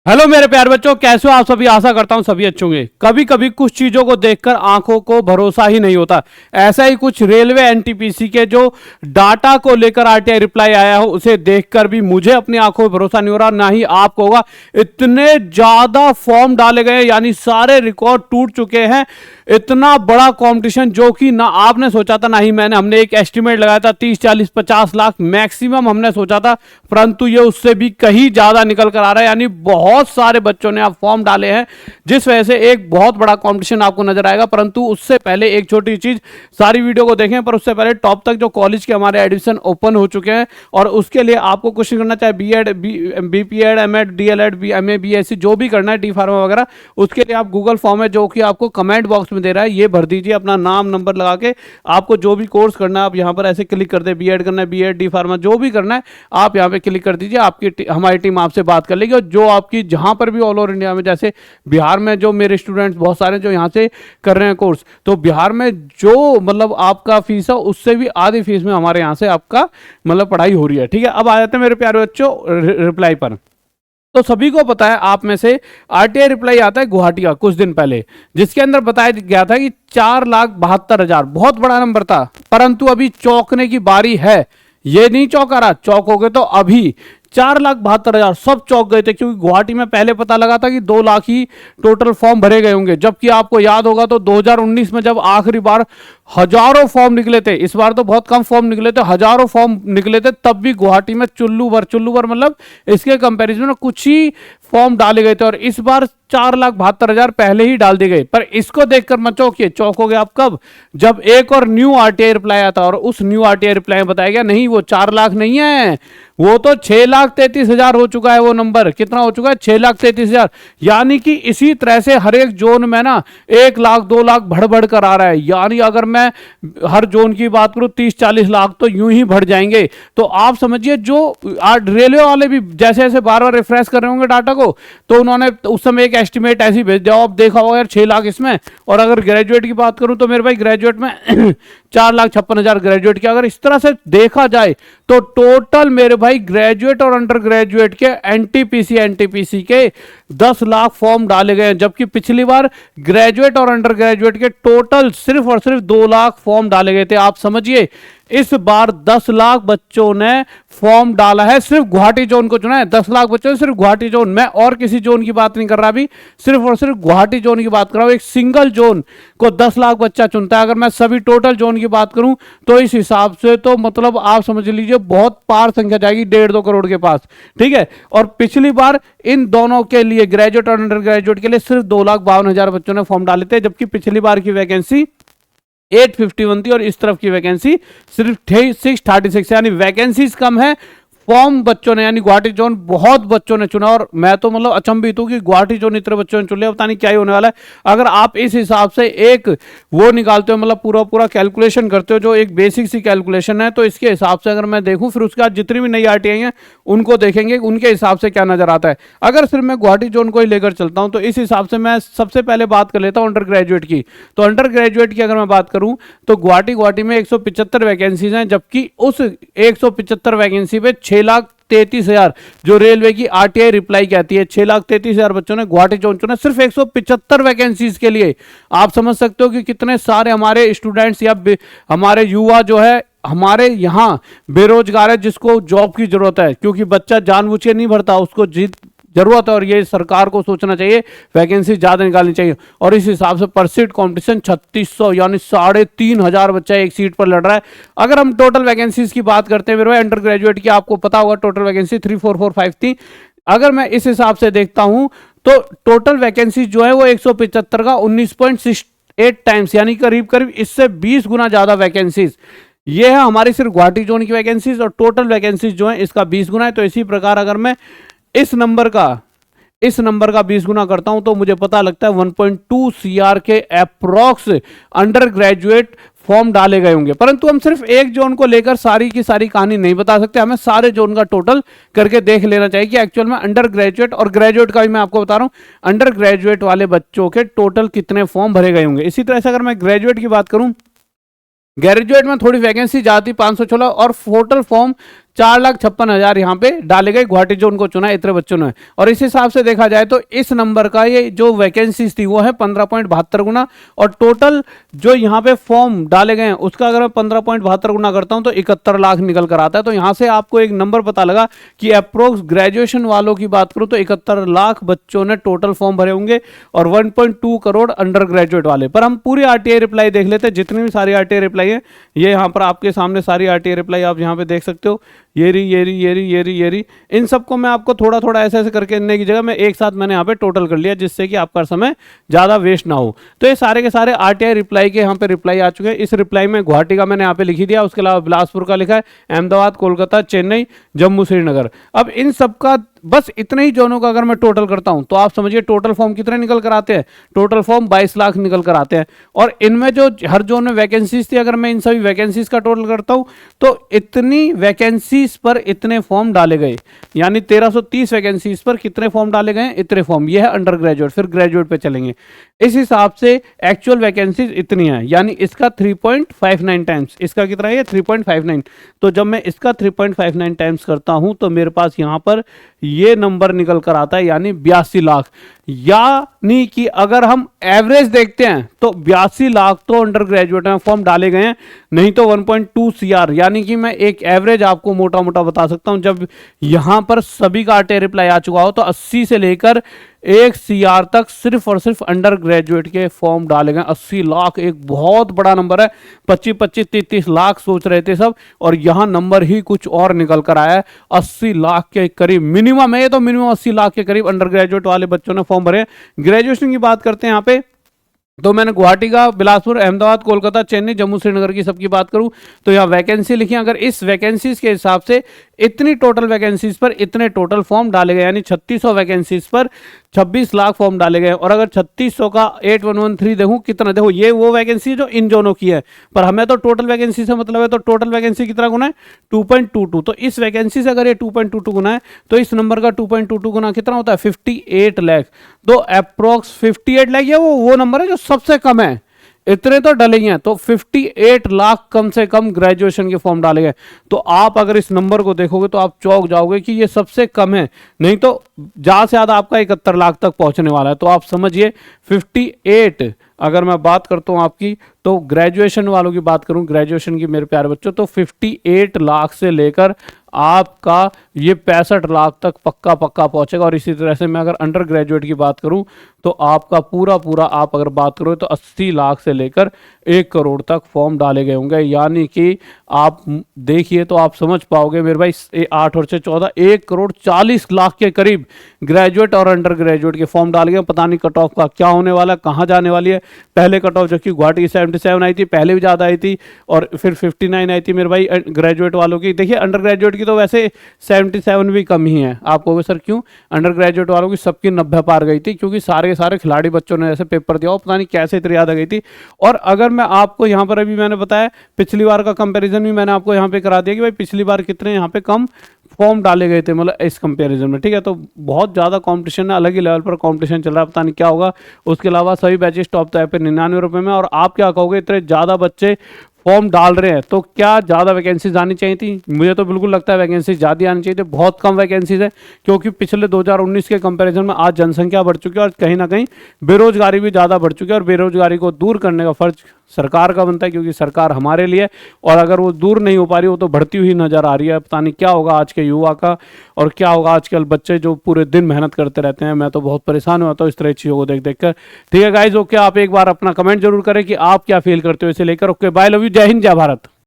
Hello मेरे प्यारे बच्चों, कैसे हो आप सभी। आशा करता हूं सभी अच्छे होंगे। कभी कभी कुछ चीजों को देखकर आंखों को भरोसा ही नहीं होता। ऐसा ही कुछ रेलवे एनटीपीसी के जो डाटा को लेकर आरटीआई रिप्लाई आया हो, उसे देखकर भी मुझे अपनी आंखों में भरोसा नहीं हो रहा, ना ही आपको होगा। इतने ज्यादा फॉर्म डाले गए, यानी सारे रिकॉर्ड टूट चुके हैं। इतना बड़ा कंपटीशन जो कि ना आपने सोचा था ना ही मैंने। हमने एक एस्टिमेट लगाया था 30, 40, 50 लाख मैक्सिमम हमने सोचा था, परंतु ये उससे भी कहीं ज्यादा निकल कर आ रहा है। यानी बहुत सारे बच्चों ने आप फॉर्म डाले हैं, जिस वजह से एक बहुत बड़ा कंपटीशन आपको नजर आएगा। परंतु उससे पहले एक छोटी चीज, सारी वीडियो को देखें, पर उससे पहले टॉप तक जो कॉलेज के हमारे एडमिशन ओपन हो चुके हैं, और उसके लिए आपको क्वेश्चन करना चाहे BEd, BPEd, MEd, DElEd, MA, BSc जो भी करना है, डी फार्मा वगैरह, उसके लिए आप गूगल फॉर्म है जो कि आपको कमेंट बॉक्स में दे रहा है, ये भर दीजिए अपना नाम नंबर लगा के। आपको जो भी कोर्स करना है आप यहां पर ऐसे क्लिक कर दे, बीएड करना है, बीएड, डी फार्मा जो भी करना है आप यहां पे क्लिक कर दीजिए। आपकी हमारी टीम आपसे बात कर लेगी। और जो आपकी जहां पर भी ऑल ओवर इंडिया में, जैसे बिहार में जो मेरे स्टूडेंट्स बहुत सारे जो यहां से कर रहे हैं कोर्स, तो बिहार में जो मतलब आपका फीस है उससे भी आधी फीस में हमारे यहां से आपका मतलब पढ़ाई हो रही है। ठीक है, अब आ जाते हैं मेरे प्यारे बच्चों रिप्लाई पर। तो सभी को पता है, आप में से आरटीआई रिप्लाई आता है गुवाहाटी का कुछ दिन पहले, जिसके अंदर बताया गया था कि 4,72,000, बहुत बड़ा नंबर था। परंतु अभी चौंकने की बारी है। ये नहीं चौंका रहा, चौंकोगे तो अभी 4,72,000 सब चौंक गए थे, क्योंकि गुवाहाटी में पहले पता लगा था कि 2 लाख ही टोटल फॉर्म भरे गए होंगे। जबकि आपको याद होगा तो 2019 में जब आखिरी बार हजारों फॉर्म निकले थे, इस बार तो बहुत कम फॉर्म निकले थे, हजारों फॉर्म निकले थे, तब भी गुवाहाटी में चुल्लू भर मतलब इसके कंपैरिजन में कुछ ही फॉर्म डाले गए थे। और इस बार 4,72,000 पहले ही डाल दिए गए। पर इसको देखकर मत चौंकिए, चौंकोगे आप कब, जब एक और न्यू आरटीआई रिप्लाई आता। और उस न्यू आरटीआई रिप्लाई में बताया गया नहीं, वो 4 लाख नहीं है, वो तो 6,33,000 हो चुका है। वो नंबर कितना हो चुका है, 6,33,000। यानी कि इसी तरह से हर एक जोन में ना 1 लाख 2 लाख बढ़ बढ़ कर आ रहा है। यानी अगर मैं हर जोन की बात करूं 30-40 लाख तो यूं ही बढ़ जाएंगे। तो आप समझिए, जो रेलवे वाले भी जैसे जैसे बार बार रिफ्रेश कर रहे होंगे डाटा को, तो उन्होंने उस समय एक एस्टिमेट ऐसी भेज दिया, आप देखा होगा यार 6 लाख इसमें। और अगर ग्रेजुएट की बात करूं तो मेरे भाई ग्रेजुएट में 4,56,000 ग्रेजुएट की। अगर इस तरह से देखा जाए तो टोटल मेरे भाई ग्रेजुएट और अंडर ग्रेजुएट के एनटीपीसी के 10 लाख फॉर्म डाले गए हैं। जबकि पिछली बार ग्रेजुएट और अंडर ग्रेजुएट के टोटल सिर्फ और सिर्फ 2 लाख फॉर्म डाले गए थे। आप समझिए, इस बार 10 लाख बच्चों ने फॉर्म डाला है। सिर्फ गुवाहाटी जोन को चुना है, 10 लाख बच्चों ने सिर्फ गुवाहाटी जोन। मैं और किसी जोन की बात नहीं कर रहा, अभी सिर्फ और सिर्फ गुवाहाटी जोन की बात कर रहा हूं। एक सिंगल जोन को 10 लाख बच्चा चुनता है। अगर मैं सभी टोटल जोन की बात करूं तो इस हिसाब से तो मतलब आप समझ लीजिए बहुत पार संख्या जाएगी, 1.5-2 करोड़ के पास। ठीक है, और पिछली बार इन दोनों के लिए, ग्रेजुएट और अंडर ग्रेजुएट के लिए, सिर्फ 2,52,000 बच्चों ने फॉर्म डाले थे। जबकि पिछली बार की वैकेंसी 851 थी और इस तरफ की वैकेंसी सिर्फ 636, यानी वैकेंसीज कम है, फॉर्म बच्चों ने, यानी गुवाहाटी जोन बहुत बच्चों ने चुना। और मैं तो मतलब अचंभित हूं कि गुवाहाटी जोन इतने बच्चों ने चुने, पता नहीं क्या ही होने वाला है। अगर आप इस हिसाब से एक वो निकालते हो, मतलब पूरा पूरा कैलकुलेशन करते हो, जो एक बेसिक सी कैलकुलेशन है, तो इसके हिसाब से अगर मैं देखूं, फिर उसके बाद जितनी भी नई आरटीआई हैं उनको देखेंगे, उनके हिसाब से क्या नजर आता है। अगर सिर्फ मैं गुवाहाटी जोन को ही लेकर चलता हूं तो इस हिसाब से मैं सबसे पहले बात कर लेता हूं अंडर ग्रेजुएट की। तो अंडर ग्रेजुएट की अगर मैं बात करूं तो गुवाहाटी में 175 वैकेंसीज हैं। जबकि उस 175 वैकेंसी पे 6,33,000 जो रेलवे की आरटीआई रिप्लाई कहती है, 6,33,000 बच्चों ने गुवाहाटी जोन चुना सिर्फ 175 वैकेंसीज के लिए। आप समझ सकते हो कि कितने सारे हमारे स्टूडेंट्स या हमारे युवा जो है हमारे यहाँ बेरोजगार है, जिसको जॉब की जरूरत है। क्योंकि बच्चा जानबूझ के नहीं भरता, उसको जरूरत है। और ये सरकार को सोचना चाहिए, वैकेंसी ज्यादा निकालनी चाहिए। और इस हिसाब से पर सीट कॉम्पिटिशन 3600, यानी 3,500 बच्चा एक सीट पर लड़ रहा है। अगर हम टोटल वैकेंसीज की बात करते हैं मेरे भाई, अंडर ग्रेजुएट की आपको पता होगा टोटल वैकेंसी 3,445 थी। अगर मैं इस हिसाब से देखता हूं तो टोटल वैकेंसी जो है वो 175 का 19.68 टाइम्स, यानी करीब करीब इससे 20 गुना ज्यादा वैकेंसीज। ये है हमारी सिर्फ गुवाहाटी जोन की वैकेंसीज, और टोटल वैकेंसीज जो है इसका 20 गुना है। तो इसी प्रकार अगर मैं इस नंबर का 20 गुना करता हूं तो मुझे पता लगता है 1.2 CR के अप्रॉक्स अंडर ग्रेजुएट फॉर्म डाले गए होंगे। परंतु हम सिर्फ एक जोन को लेकर सारी की सारी कहानी नहीं बता सकते, हमें सारे जोन का टोटल करके देख लेना चाहिए कि एक्चुअल में अंडर ग्रेजुएट और ग्रेजुएट का भी मैं आपको बता रहा हूं, अंडर ग्रेजुएट वाले बच्चों के टोटल कितने फॉर्म भरे गए होंगे। इसी तरह से अगर मैं ग्रेजुएट की बात करूं, ग्रेजुएट में थोड़ी वैकेंसी ज्यादा थी 516 और टोटल फॉर्म 4,56,000 यहाँ पे डाले गए, गुवाहाटी जोन को चुना इतने बच्चों ने। और इस हिसाब से देखा जाए तो इस नंबर का ये जो वैकेंसीज थी वो है 15.72 गुना, और टोटल जो यहाँ पे फॉर्म डाले गए हैं उसका अगर मैं 15.72 गुना करता हूं तो 71 लाख निकल कर आता है। तो यहां से आपको एक नंबर पता लगा कि अप्रोक्स ग्रेजुएशन वालों की बात करूं तो 71 लाख बच्चों ने टोटल फॉर्म भरे होंगे और 1.2 करोड़ अंडर ग्रेजुएट वाले। पर हम पूरी आरटीआई रिप्लाई देख लेते हैं, जितनी भी सारी आरटीआई रिप्लाई है ये यहाँ पर आपके सामने सारी आरटीआई रिप्लाई आप यहाँ पे देख सकते हो। ये रही, इन सबको मैं आपको थोड़ा थोड़ा ऐसे ऐसे करके इनने की जगह मैं एक साथ मैंने यहाँ पे टोटल कर लिया, जिससे कि आपका समय ज़्यादा वेस्ट ना हो। तो ये सारे के सारे आरटीआई रिप्लाई के यहाँ पे रिप्लाई आ चुके हैं। इस रिप्लाई में गुवाहाटी का मैंने यहाँ पे लिख ही दिया, उसके अलावा बिलासपुर का लिखा है, अहमदाबाद, कोलकाता, चेन्नई, जम्मू, श्रीनगर। अब इन सबका बस इतने ही जोनों का अगर मैं टोटल करता हूं तो आप समझिए टोटल फॉर्म कितने निकल कर आते हैं। टोटल फॉर्म 22 लाख निकल कर आते हैं। और इनमें जो हर जोन में वैकेंसीज थी, अगर मैं इन सभी वैकेंसीज का टोटल करता हूं तो इतनी वैकेंसीज पर इतने फॉर्म डाले गए, यानी 1330 वैकेंसीज पर कितने फॉर्म डाले गए, इतने फॉर्म। यह है अंडर ग्रेजुएट। फिर ग्रेजुएट पे चलेंगे। इस हिसाब से एक्चुअल वैकेंसीज इतनी है, यानी इसका 3.59 टाइम्स, इसका कितना है 3.59। तो जब मैं इसका 3.59 टाइम्स करता हूं तो मेरे पास यहां पर ये नंबर निकल कर आता है, यानी 82 लाख। यानी कि अगर हम एवरेज देखते हैं तो 82 लाख तो अंडर ग्रेजुएट में फॉर्म डाले गए हैं, नहीं तो 1.2 CR। यानी कि मैं एक एवरेज आपको मोटा मोटा बता सकता हूं, जब यहां पर सभी का आरटीआई रिप्लाई आ चुका हो तो 80 से लेकर 1 CR तक सिर्फ और सिर्फ अंडर ग्रेजुएट के फॉर्म डाले गए। 80 लाख एक बहुत बड़ा नंबर है। 25-25, 33 लाख सोच रहे थे सब, और यहां नंबर ही कुछ और निकल कर आया है। 80 लाख के करीब मिनिमम है, ये तो मिनिमम 80 लाख के करीब अंडर ग्रेजुएट वाले बच्चों ने फॉर्म भरे। ग्रेजुएशन की बात करते हैं यहाँ पे, तो मैंने गुवाहाटी का, बिलासपुर, अहमदाबाद, कोलकाता, चेन्नई, जम्मू, श्रीनगर की सबकी बात करूं तो यहाँ वैकेंसी लिखी। अगर इस वैकेंसीज के हिसाब से इतनी टोटल वैकेंसीज पर इतने टोटल फॉर्म डाले गए, यानी 3600 वैकेंसीज पर 26 लाख फॉर्म डाले गए। और अगर 3600 का 8113 देखूं कितना, देखो ये वो वैकेंसी जो इन जोनों की है, पर हमें तो टोटल वैकेंसी से मतलब है, तो टोटल वैकेंसी कितना गुना है 2.22। तो इस वैकेंसी से अगर ये 2.22 गुना है तो इस नंबर का 2.22 गुना कितना होता है 58 लाख। तो अप्रोक्स 58 लाख ये वो नंबर है जो सबसे कम है। इतने तो डले ही हैं, तो 58 लाख कम से कम ग्रेजुएशन के फॉर्म डाले गए। तो आप अगर इस नंबर को देखोगे तो आप चौंक जाओगे कि ये सबसे कम है, नहीं तो ज्यादा से ज्यादा आपका 71 लाख तक पहुंचने वाला है। तो आप समझिए 58, अगर मैं बात करता हूं आपकी, तो ग्रेजुएशन वालों की बात करूं, ग्रेजुएशन की मेरे प्यारे बच्चों, तो 58 लाख से लेकर आपका ये 65 लाख तक पक्का पहुंचेगा। और इसी तरह से मैं अगर अंडर ग्रेजुएट की बात करूं तो आपका पूरा आप अगर बात करो तो 80 लाख से लेकर 1 करोड़ तक फॉर्म डाले गए होंगे। यानी कि आप देखिए तो आप समझ पाओगे मेरे भाई, 8 और 14, 1 करोड़ 40 लाख के करीब ग्रेजुएट और अंडर ग्रेजुएट के फॉर्म डाले गए। पता नहीं कट ऑफ का क्या होने वाला है, कहाँ जाने वाली है। पहले कट ऑफ जो कि गुवाहाटी की 77 आई थी, पहले भी ज़्यादा आई थी, और फिर 59 आई थी मेरे भाई ग्रेजुएट वालों की। देखिए अंडर ग्रेजुएट की तो वैसे 77 भी कम ही है। आप कहोगे सर क्यों, अंडर ग्रेजुएट वालों की सबकी 90 पार गई थी, क्योंकि सारे सारे खिलाड़ी बच्चों ने ऐसे पेपर दिया हो, पता नहीं कैसे इतनी याद आ गई थी। और अगर मैं आपको यहाँ पर अभी मैंने बताया पिछली बार का कंपैरिजन भी मैंने आपको यहाँ पे करा दिया कि भाई पिछली बार कितने यहाँ पे कम फॉर्म डाले गए थे, मतलब इस कंपैरिजन में, ठीक है। तो बहुत ज़्यादा कंपटीशन है, अलग ही लेवल पर कंपटीशन चल रहा है, पता नहीं क्या होगा। उसके अलावा सभी बैचेस टॉप तो पे 99 रुपये में। और आप क्या कहोगे, इतने ज़्यादा बच्चे फॉर्म डाल रहे हैं तो क्या ज़्यादा वैकेंसीज आनी चाहिए थी? मुझे तो बिल्कुल लगता है वैकेंसीज ज़्यादा आनी चाहिए थी। बहुत कम वैकेंसीज है, क्योंकि पिछले 2019 के कंपैरिजन में आज जनसंख्या बढ़ चुकी है और कहीं ना कहीं बेरोजगारी भी ज़्यादा बढ़ चुकी है। और बेरोजगारी को दूर करने का फर्ज सरकार का बनता है, क्योंकि सरकार हमारे लिए, और अगर वो दूर नहीं हो पा रही, वो तो बढ़ती हुई नजर आ रही है। पता नहीं क्या होगा आज के युवा का, और क्या होगा आजकल बच्चे जो पूरे दिन मेहनत करते रहते हैं। मैं तो बहुत परेशान हुआ था इस तरह चीज़ों को देख देख कर। ठीक है गाइज, ओके, आप एक बार अपना कमेंट जरूर करें कि आप क्या फील करते हो इसे लेकर। ओके, बाय, लव यू, जय हिंद, जय भारत।